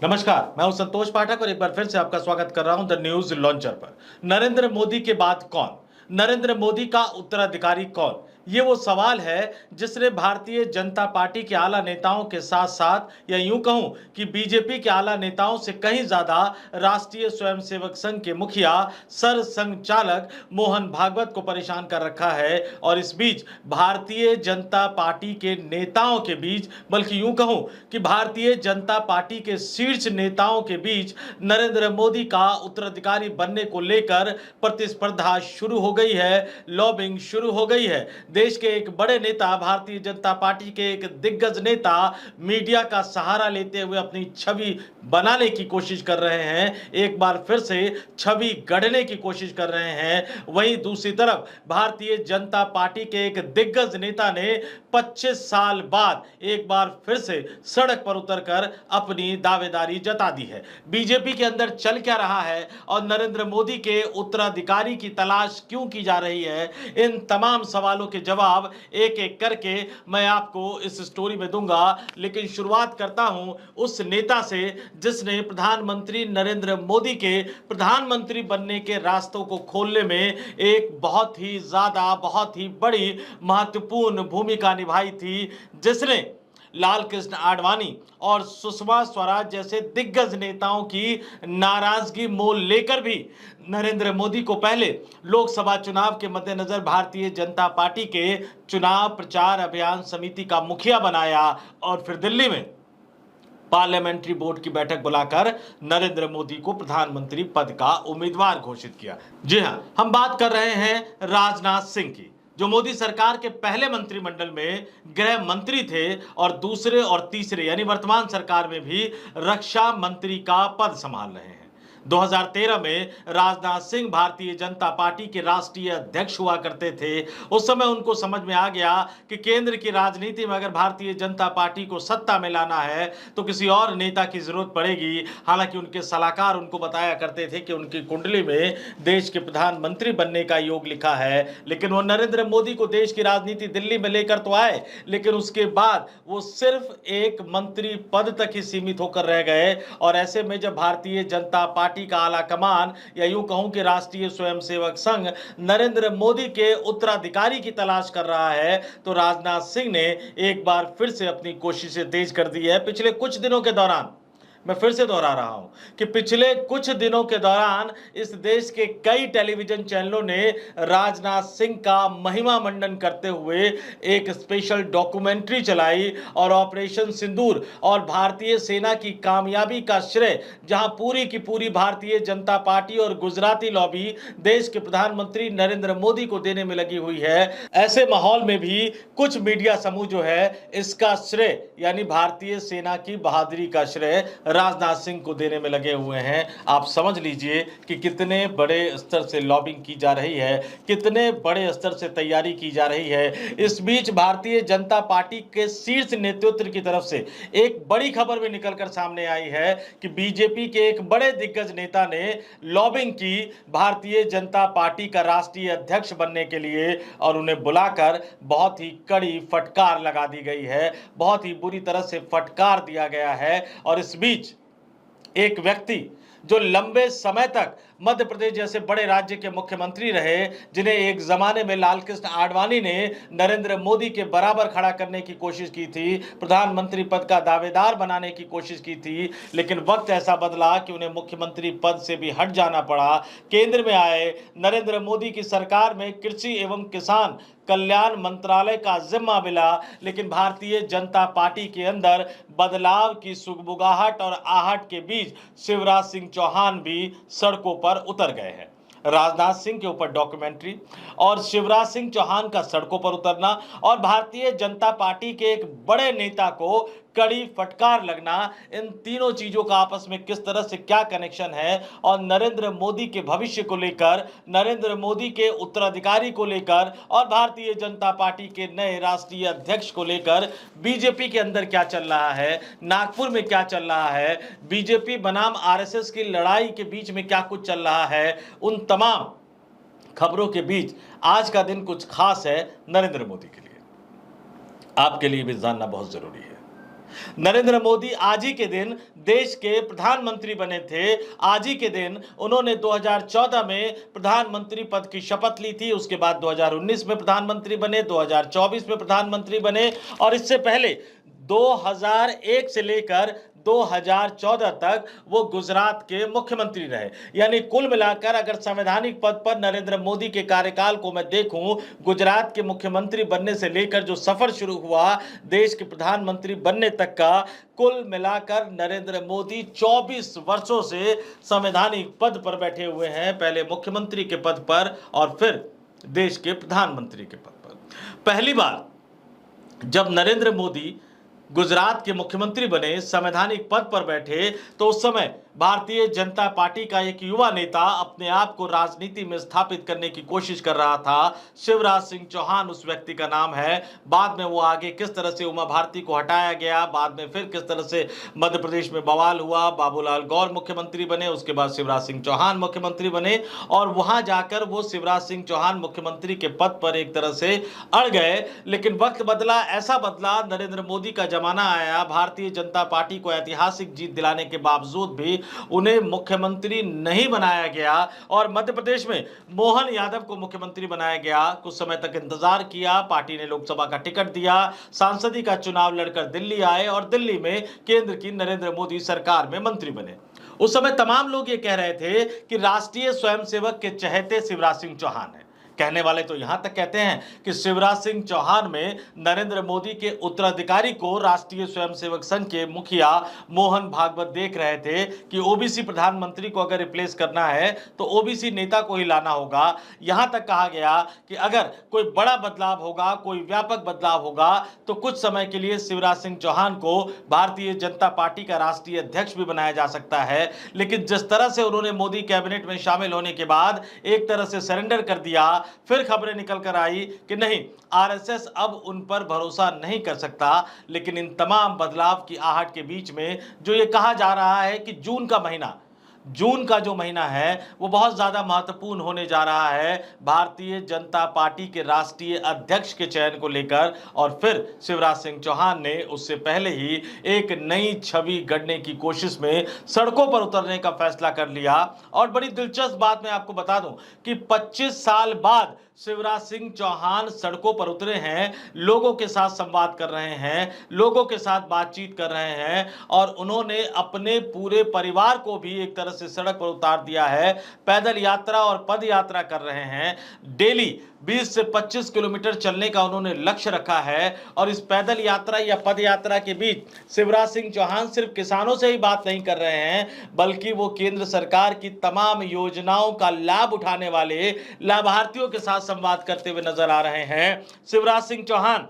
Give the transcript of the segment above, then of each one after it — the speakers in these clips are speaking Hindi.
नमस्कार, मैं हूं संतोष पाठक और एक बार फिर से आपका स्वागत कर रहा हूं द न्यूज लॉन्चर पर। नरेंद्र मोदी के बाद कौन? नरेंद्र मोदी का उत्तराधिकारी कौन? ये वो सवाल है जिसने भारतीय जनता पार्टी के आला नेताओं के साथ साथ या यूं कहूं कि बीजेपी के आला नेताओं से कहीं ज्यादा राष्ट्रीय स्वयंसेवक संघ के मुखिया सर संघचालक मोहन भागवत को परेशान कर रखा है। और इस बीच भारतीय जनता पार्टी के नेताओं के बीच, बल्कि यूं कहूं कि भारतीय जनता पार्टी के शीर्ष नेताओं के बीच नरेंद्र मोदी का उत्तराधिकारी बनने को लेकर प्रतिस्पर्धा शुरू हो गई है, लॉबिंग शुरू हो गई है। देश के एक बड़े नेता, भारतीय जनता पार्टी के एक दिग्गज नेता मीडिया का सहारा लेते हुए अपनी छवि बनाने की कोशिश कर रहे हैं, एक बार फिर से छवि गढ़ने की कोशिश कर रहे हैं। वहीं दूसरी तरफ भारतीय जनता पार्टी के एक दिग्गज नेता ने 25 साल बाद एक बार फिर से सड़क पर उतरकर अपनी दावेदारी जता दी है। बीजेपी के अंदर चल क्या रहा है और नरेंद्र मोदी के उत्तराधिकारी की तलाश क्यों की जा रही है, इन तमाम सवालों के जवाब एक एक करके मैं आपको इस स्टोरी में दूंगा। लेकिन शुरुआत करता हूं उस नेता से जिसने प्रधानमंत्री नरेंद्र मोदी के प्रधानमंत्री बनने के रास्तों को खोलने में एक बहुत ही ज्यादा, बहुत ही बड़ी महत्वपूर्ण भूमिका निभाई थी, जिसने लाल कृष्ण आडवाणी और सुषमा स्वराज जैसे दिग्गज नेताओं की नाराजगी मोल लेकर भी नरेंद्र मोदी को पहले लोकसभा चुनाव के मद्देनजर भारतीय जनता पार्टी के चुनाव प्रचार अभियान समिति का मुखिया बनाया और फिर दिल्ली में पार्लियामेंट्री बोर्ड की बैठक बुलाकर नरेंद्र मोदी को प्रधानमंत्री पद का उम्मीदवार घोषित किया। जी हां, हम बात कर रहे हैं राजनाथ सिंह की, जो मोदी सरकार के पहले मंत्रिमंडल में गृह मंत्री थे और दूसरे और तीसरे यानी वर्तमान सरकार में भी रक्षा मंत्री का पद संभाल रहे हैं। 2013 में राजनाथ सिंह भारतीय जनता पार्टी के राष्ट्रीय अध्यक्ष हुआ करते थे। उस समय उनको समझ में आ गया कि केंद्र की राजनीति में अगर भारतीय जनता पार्टी को सत्ता में लाना है तो किसी और नेता की जरूरत पड़ेगी। हालांकि उनके सलाहकार उनको बताया करते थे कि उनकी कुंडली में देश के प्रधानमंत्री बनने का योग लिखा है, लेकिन वो नरेंद्र मोदी को देश की राजनीति दिल्ली में लेकर तो आए, लेकिन उसके बाद वो सिर्फ एक मंत्री पद तक ही सीमित होकर रह गए। और ऐसे में जब भारतीय जनता पार्टी का आला कमान या यूं कहूं कि राष्ट्रीय स्वयंसेवक संघ नरेंद्र मोदी के उत्तराधिकारी की तलाश कर रहा है, तो राजनाथ सिंह ने एक बार फिर से अपनी कोशिशें तेज कर दी है। पिछले कुछ दिनों के दौरान, मैं फिर से दोहरा रहा हूं कि पिछले कुछ दिनों के दौरान इस देश के कई टेलीविजन चैनलों ने राजनाथ सिंह का महिमा मंडन करते हुए एक स्पेशल डॉक्यूमेंट्री चलाई और ऑपरेशन सिंदूर और भारतीय सेना की कामयाबी का श्रेय जहां पूरी की पूरी भारतीय जनता पार्टी और गुजराती लॉबी देश के प्रधानमंत्री नरेंद्र मोदी को देने में लगी हुई है। ऐसे माहौल में भी कुछ मीडिया समूह जो है इसका श्रेय यानी भारतीय सेना की बहादुरी का श्रेय राजनाथ सिंह को देने में लगे हुए हैं। आप समझ लीजिए कि कितने बड़े स्तर से लॉबिंग की जा रही है, कितने बड़े स्तर से तैयारी की जा रही है। इस बीच भारतीय जनता पार्टी के शीर्ष नेतृत्व की तरफ से एक बड़ी खबर भी निकलकर सामने आई है कि बीजेपी के एक बड़े दिग्गज नेता ने लॉबिंग की भारतीय जनता पार्टी का राष्ट्रीय अध्यक्ष बनने के लिए और उन्हें बुलाकर बहुत ही कड़ी फटकार लगा दी गई है, बहुत ही बुरी तरह से फटकार दिया गया है। और इस बीच एक व्यक्ति जो लंबे समय तक मध्य प्रदेश जैसे बड़े राज्य के मुख्यमंत्री रहे, जिन्हें एक जमाने में लाल कृष्ण आडवाणी ने नरेंद्र मोदी के बराबर खड़ा करने की कोशिश की थी, प्रधानमंत्री पद का दावेदार बनाने की कोशिश की थी, लेकिन वक्त ऐसा बदला कि उन्हें मुख्यमंत्री पद से भी हट जाना पड़ा। केंद्र में आए, नरेंद्र मोदी की सरकार में कृषि एवं किसान कल्याण मंत्रालय का जिम्मा मिला, लेकिन भारतीय जनता पार्टी के अंदर बदलाव की सुगबुगाहट और आहट के बीच शिवराज सिंह चौहान भी सड़कों पर उतर गए हैं। राजनाथ सिंह के ऊपर डॉक्यूमेंट्री और शिवराज सिंह चौहान का सड़कों पर उतरना और भारतीय जनता पार्टी के एक बड़े नेता को कड़ी फटकार लगना, इन तीनों चीजों का आपस में किस तरह से क्या कनेक्शन है और नरेंद्र मोदी के भविष्य को लेकर, नरेंद्र मोदी के उत्तराधिकारी को लेकर और भारतीय जनता पार्टी के नए राष्ट्रीय अध्यक्ष को लेकर बीजेपी के अंदर क्या चल रहा है, नागपुर में क्या चल रहा है, बीजेपी बनाम आरएसएस की लड़ाई के बीच में क्या कुछ चल रहा है, उन तमाम खबरों के बीच आज का दिन कुछ खास है नरेंद्र मोदी के लिए। आपके लिए भी जानना बहुत जरूरी है। नरेंद्र मोदी आज ही के दिन देश के प्रधानमंत्री बने थे। आज ही के दिन उन्होंने 2014 में प्रधानमंत्री पद की शपथ ली थी। उसके बाद 2019 में प्रधानमंत्री बने, 2024 में प्रधानमंत्री बने और इससे पहले 2001 से लेकर 2014 तक वो गुजरात के मुख्यमंत्री रहे। यानी कुल मिलाकर अगर संवैधानिक पद पर नरेंद्र मोदी के कार्यकाल को मैं देखूं, गुजरात के मुख्यमंत्री बनने से लेकर जो सफर शुरू हुआ देश के प्रधानमंत्री बनने तक का, कुल मिलाकर नरेंद्र मोदी 24 वर्षों से संवैधानिक पद पर बैठे हुए हैं, पहले मुख्यमंत्री के पद पर और फिर देश के प्रधानमंत्री के पद पर। पहली बार जब नरेंद्र मोदी गुजरात के मुख्यमंत्री बने, संवैधानिक पद पर बैठे, तो उस समय भारतीय जनता पार्टी का एक युवा नेता अपने आप को राजनीति में स्थापित करने की कोशिश कर रहा था। शिवराज सिंह चौहान उस व्यक्ति का नाम है। बाद में वो आगे किस तरह से उमा भारती को हटाया गया, बाद में फिर किस तरह से मध्य प्रदेश में बवाल हुआ, बाबूलाल गौर मुख्यमंत्री बने, उसके बाद शिवराज सिंह चौहान मुख्यमंत्री बने और वहां जाकर वो शिवराज सिंह चौहान मुख्यमंत्री के पद पर एक तरह से अड़ गए। लेकिन वक्त बदला, ऐसा बदला, नरेंद्र मोदी का जमाना आया। भारतीय जनता पार्टी को ऐतिहासिक जीत दिलाने के बावजूद भी उन्हें मुख्यमंत्री नहीं बनाया गया और मध्य प्रदेश में मोहन यादव को मुख्यमंत्री बनाया गया। कुछ समय तक इंतजार किया, पार्टी ने लोकसभा का टिकट दिया, सांसदी का चुनाव लड़कर दिल्ली आए और दिल्ली में केंद्र की नरेंद्र मोदी सरकार में मंत्री बने। उस समय तमाम लोग ये कह रहे थे कि राष्ट्रीय स्वयंसेवक के चहेते शिवराज सिंह चौहान है। कहने वाले तो यहां तक कहते हैं कि शिवराज सिंह चौहान में नरेंद्र मोदी के उत्तराधिकारी को राष्ट्रीय स्वयंसेवक संघ के मुखिया मोहन भागवत देख रहे थे कि ओबीसी प्रधानमंत्री को अगर रिप्लेस करना है तो ओबीसी नेता को ही लाना होगा। यहां तक कहा गया कि अगर कोई बड़ा बदलाव होगा, कोई व्यापक बदलाव होगा तो कुछ समय के लिए शिवराज सिंह चौहान को भारतीय जनता पार्टी का राष्ट्रीय अध्यक्ष भी बनाया जा सकता है। लेकिन जिस तरह से उन्होंने मोदी कैबिनेट में शामिल होने के बाद एक तरह से सरेंडर कर दिया, फिर खबरें निकल कर आई कि नहीं, आरएसएस अब उन पर भरोसा नहीं कर सकता। लेकिन इन तमाम बदलाव की आहट के बीच में जो ये कहा जा रहा है कि जून का जो महीना है वो बहुत ज्यादा महत्वपूर्ण होने जा रहा है भारतीय जनता पार्टी के राष्ट्रीय अध्यक्ष के चयन को लेकर। और फिर शिवराज सिंह चौहान ने उससे पहले ही एक नई छवि गढ़ने की कोशिश में सड़कों पर उतरने का फैसला कर लिया। और बड़ी दिलचस्प बात मैं आपको बता दूं कि 25 साल बाद शिवराज सिंह चौहान सड़कों पर उतरे हैं, लोगों के साथ संवाद कर रहे हैं, लोगों के साथ बातचीत कर रहे हैं और उन्होंने अपने पूरे परिवार को भी एक तरह से सड़क पर उतार दिया है। पैदल यात्रा और पद यात्रा कर रहे हैं। डेली 20 से 25 किलोमीटर चलने का उन्होंने लक्ष्य रखा है। और इस पैदल यात्रा या पद यात्रा के बीच शिवराज सिंह चौहान सिर्फ किसानों से ही बात नहीं कर रहे हैं, बल्कि वो केंद्र सरकार की तमाम योजनाओं का लाभ उठाने वाले लाभार्थियों के साथ संवाद करते हुए नजर आ रहे हैं। शिवराज सिंह चौहान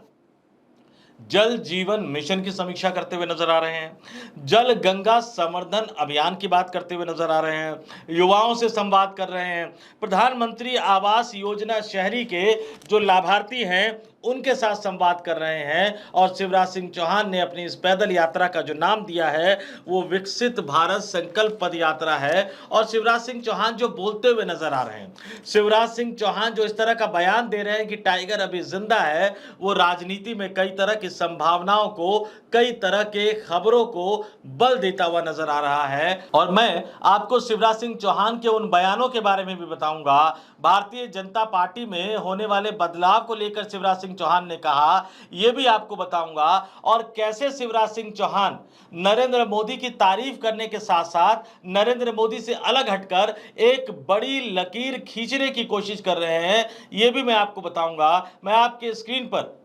जल जीवन मिशन की समीक्षा करते हुए नजर आ रहे हैं, जल गंगा संवर्धन अभियान की बात करते हुए नजर आ रहे हैं, युवाओं से संवाद कर रहे हैं, प्रधानमंत्री आवास योजना शहरी के जो लाभार्थी हैं उनके साथ संवाद कर रहे हैं। और शिवराज सिंह चौहान ने अपनी इस पैदल यात्रा का जो नाम दिया है वो विकसित भारत संकल्प पद यात्रा है। और शिवराज सिंह चौहान जो बोलते हुए नजर आ रहे हैं, शिवराज सिंह चौहान जो इस तरह का बयान दे रहे हैं कि टाइगर अभी जिंदा है, वो राजनीति में कई तरह की संभावनाओं को, कई तरह के खबरों को बल देता हुआ नजर आ रहा है। और मैं आपको शिवराज सिंह चौहान के उन बयानों के बारे में भी बताऊंगा। भारतीय जनता पार्टी में होने वाले बदलाव को लेकर शिवराज सिंह चौहान ने कहा, यह भी आपको बताऊंगा। और कैसे शिवराज सिंह चौहान नरेंद्र मोदी की तारीफ करने के साथ साथ नरेंद्र मोदी से अलग हटकर एक बड़ी लकीर खींचने की कोशिश कर रहे हैं, यह भी मैं आपको बताऊंगा। मैं आपके स्क्रीन पर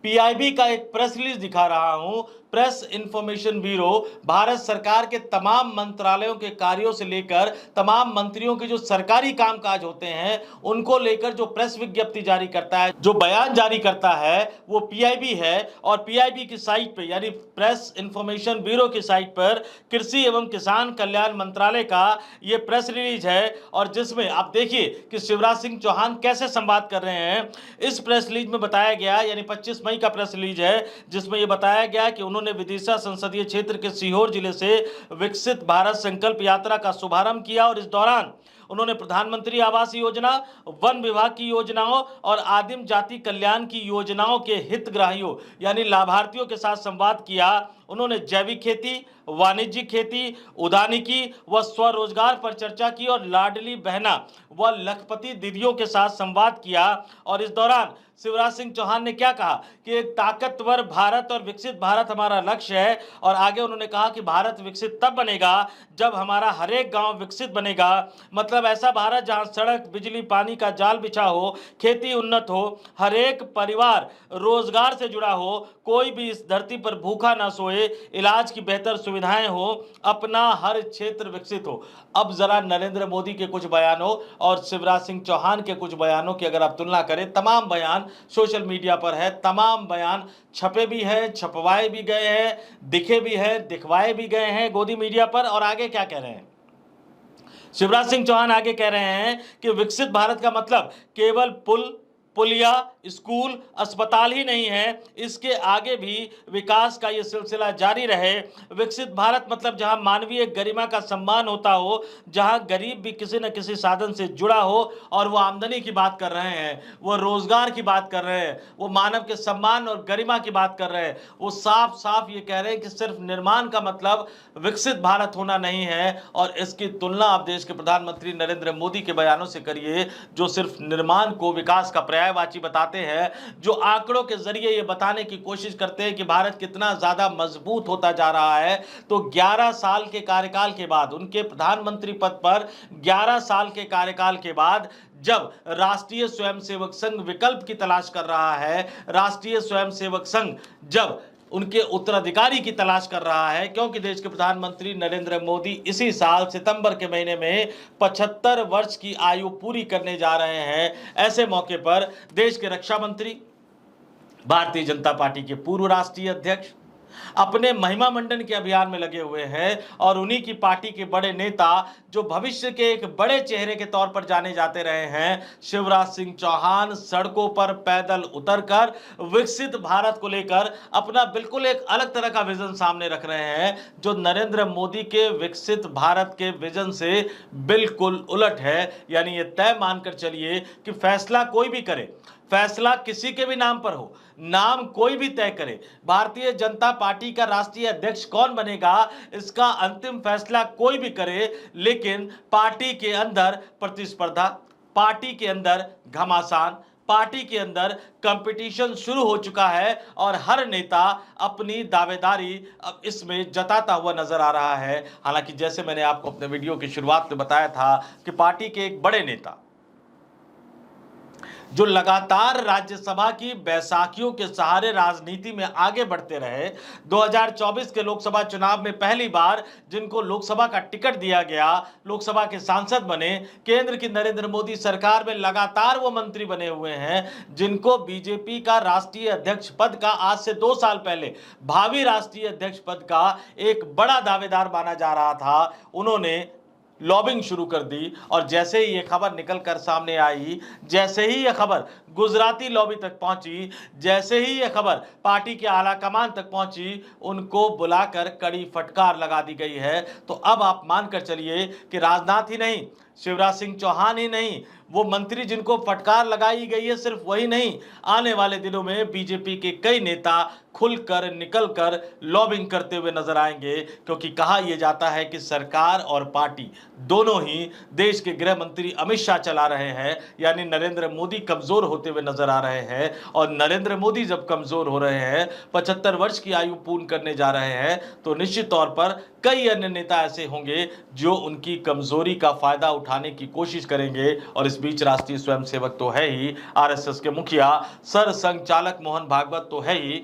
पीआईबी का एक प्रेस रिलीज दिखा रहा हूं। प्रेस इंफॉर्मेशन ब्यूरो भारत सरकार के तमाम मंत्रालयों के कार्यों से लेकर तमाम मंत्रियों के जो सरकारी कामकाज होते हैं उनको लेकर जो प्रेस विज्ञप्ति जारी करता है, जो बयान जारी करता है, वो पीआईबी है। और पीआईबी की साइट पे यानी प्रेस इंफॉर्मेशन ब्यूरो की साइट पर कृषि एवं किसान कल्याण मंत्रालय का ये प्रेस रिलीज है। और जिसमें आप देखिए कि शिवराज सिंह चौहान कैसे संवाद कर रहे हैं। इस प्रेस रिलीज में बताया गया, यानी 25 मई का प्रेस रिलीज है, जिसमें यह बताया गया कि उन्होंने विदिशा संसदीय क्षेत्र के सीहोर जिले से विकसित भारत संकल्प यात्रा का शुभारंभ किया। और इस दौरान उन्होंने प्रधानमंत्री आवास योजना, वन विभाग की योजनाओं और आदिम जाति कल्याण की योजनाओं के हितग्राहियों यानी लाभार्थियों के साथ संवाद किया। उन्होंने जैविक खेती, वाणिज्यिक खेती, उद्यानिकी व स्वरोजगार पर चर्चा की और लाडली बहना व लखपति दीदियों के साथ संवाद किया। और इस दौरान शिवराज सिंह चौहान ने क्या कहा कि एक ताकतवर भारत और विकसित भारत हमारा लक्ष्य है। और आगे उन्होंने कहा कि भारत विकसित तब बनेगा जब हमारा हर एक गांव विकसित बनेगा, मतलब ऐसा भारत जहां सड़क, बिजली, पानी का जाल बिछा हो, खेती उन्नत हो, हर एक परिवार रोजगार से जुड़ा हो, कोई भी इस धरती पर भूखा ना सोए, इलाज की बेहतर सुविधाएं हो, अपना हर क्षेत्र विकसित हो। अब जरा नरेंद्र मोदी के कुछ बयानों और शिवराज सिंह चौहान के कुछ बयानों की अगर आप तुलना करें, तमाम बयान सोशल मीडिया पर है, तमाम बयान छपे भी हैं, छपवाए भी गए हैं, दिखे भी हैं, दिखवाए भी गए हैं गोदी मीडिया पर। और आगे क्या कह रहे हैं शिवराज सिंह चौहान? आगे कह रहे हैं कि विकसित भारत का मतलब केवल पुल, पुलिया, स्कूल, अस्पताल ही नहीं है, इसके आगे भी विकास का ये सिलसिला जारी रहे। विकसित भारत मतलब जहां मानवीय गरिमा का सम्मान होता हो, जहां गरीब भी किसी न किसी साधन से जुड़ा हो, और वो आमदनी की बात कर रहे हैं, वो रोजगार की बात कर रहे हैं, वो मानव के सम्मान और गरिमा की बात कर रहे हैं। वो साफ साफ ये कह रहे हैं कि सिर्फ निर्माण का मतलब विकसित भारत होना नहीं है। और इसकी तुलना आप देश के प्रधानमंत्री नरेंद्र मोदी के बयानों से करिए, जो सिर्फ निर्माण को विकास का पर्यायवाची बताते हैं, जो आंकड़ों के जरिए ये बताने की कोशिश करते हैं कि भारत कितना ज्यादा मजबूत होता जा रहा है। तो 11 साल के कार्यकाल के बाद, उनके प्रधानमंत्री पद पर 11 साल के कार्यकाल के बाद, जब राष्ट्रीय स्वयंसेवक संघ विकल्प की तलाश कर रहा है, राष्ट्रीय स्वयंसेवक संघ जब उनके उत्तराधिकारी की तलाश कर रहा है, क्योंकि देश के प्रधानमंत्री नरेंद्र मोदी इसी साल सितंबर के महीने में 75 वर्ष की आयु पूरी करने जा रहे हैं। ऐसे मौके पर देश के रक्षा मंत्री, भारतीय जनता पार्टी के पूर्व राष्ट्रीय अध्यक्ष अपने महिमा मंडन के अभियान में लगे हुए हैं। और उन्हीं की पार्टी के बड़े नेता, जो भविष्य के एक बड़े चेहरे के तौर पर जाने जाते रहे हैं, शिवराज सिंह चौहान, सड़कों पर पैदल उतरकर विकसित भारत को लेकर अपना बिल्कुल एक अलग तरह का विजन सामने रख रहे हैं, जो नरेंद्र मोदी के विकसित भारत के विजन से बिल्कुल उलट है। यानी ये तय मानकर चलिए कि फैसला कोई भी करे, फैसला किसी के भी नाम पर हो, नाम कोई भी तय करे, भारतीय जनता पार्टी का राष्ट्रीय अध्यक्ष कौन बनेगा, इसका अंतिम फैसला कोई भी करे, लेकिन पार्टी के अंदर प्रतिस्पर्धा, पार्टी के अंदर घमासान, पार्टी के अंदर कंपटीशन शुरू हो चुका है। और हर नेता अपनी दावेदारी अब इसमें जताता हुआ नजर आ रहा है। हालांकि जैसे मैंने आपको अपने वीडियो की शुरुआत में बताया था कि पार्टी के एक बड़े नेता, जो लगातार राज्यसभा की बैसाखियों के सहारे राजनीति में आगे बढ़ते रहे, 2024 के लोकसभा चुनाव में पहली बार जिनको लोकसभा का टिकट दिया गया, लोकसभा के सांसद बने, केंद्र की नरेंद्र मोदी सरकार में लगातार वो मंत्री बने हुए हैं, जिनको बीजेपी का राष्ट्रीय अध्यक्ष पद का आज से 2 साल पहले भावी राष्ट्रीय अध्यक्ष पद का एक बड़ा दावेदार माना जा रहा था, उन्होंने लॉबिंग शुरू कर दी। और जैसे ही ये खबर निकल कर सामने आई, जैसे ही ये खबर गुजराती लॉबी तक पहुंची, जैसे ही ये खबर पार्टी के आला कमान तक पहुंची, उनको बुलाकर कड़ी फटकार लगा दी गई है। तो अब आप मानकर चलिए कि राजनाथ ही नहीं, शिवराज सिंह चौहान ही नहीं, वो मंत्री जिनको फटकार लगाई गई है, सिर्फ वही नहीं, आने वाले दिनों में बीजेपी के कई नेता खुलकर निकलकर लॉबिंग करते हुए नजर आएंगे। क्योंकि कहा यह जाता है कि सरकार और पार्टी दोनों ही देश के गृह मंत्री अमित शाह चला रहे हैं, यानी नरेंद्र मोदी कमजोर होते हुए नजर आ रहे हैं। और नरेंद्र मोदी जब कमजोर हो रहे हैं, 75 वर्ष की आयु पूर्ण करने जा रहे हैं, तो निश्चित तौर पर कई अन्य नेता ऐसे होंगे जो उनकी कमजोरी का फायदा उठाने की कोशिश करेंगे। और इस बीच राष्ट्रीय स्वयंसेवक तो है ही, आरएसएस के मुखिया सर संघचालक मोहन भागवत तो है ही,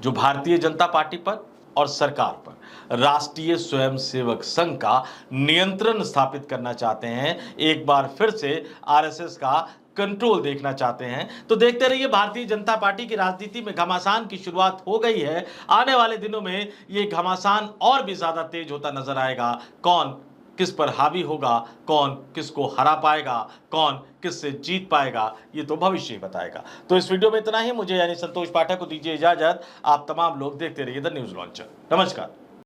जो भारतीय जनता पार्टी पर और सरकार पर राष्ट्रीय स्वयंसेवक संघ का नियंत्रण स्थापित करना चाहते हैं, एक बार फिर से आरएसएस का कंट्रोल देखना चाहते हैं। तो देखते रहिए, भारतीय जनता पार्टी की राजनीति में घमासान की शुरुआत हो गई है। आने वाले दिनों में ये घमासान और भी ज्यादा तेज होता नजर आएगा। कौन किस पर हावी होगा, कौन किसको हरा पाएगा, कौन किससे जीत पाएगा, ये तो भविष्य ही बताएगा। तो इस वीडियो में इतना ही। मुझे यानी संतोष पाठक को दीजिए इजाजत। आप तमाम लोग देखते रहिए द न्यूज लॉन्चर। नमस्कार।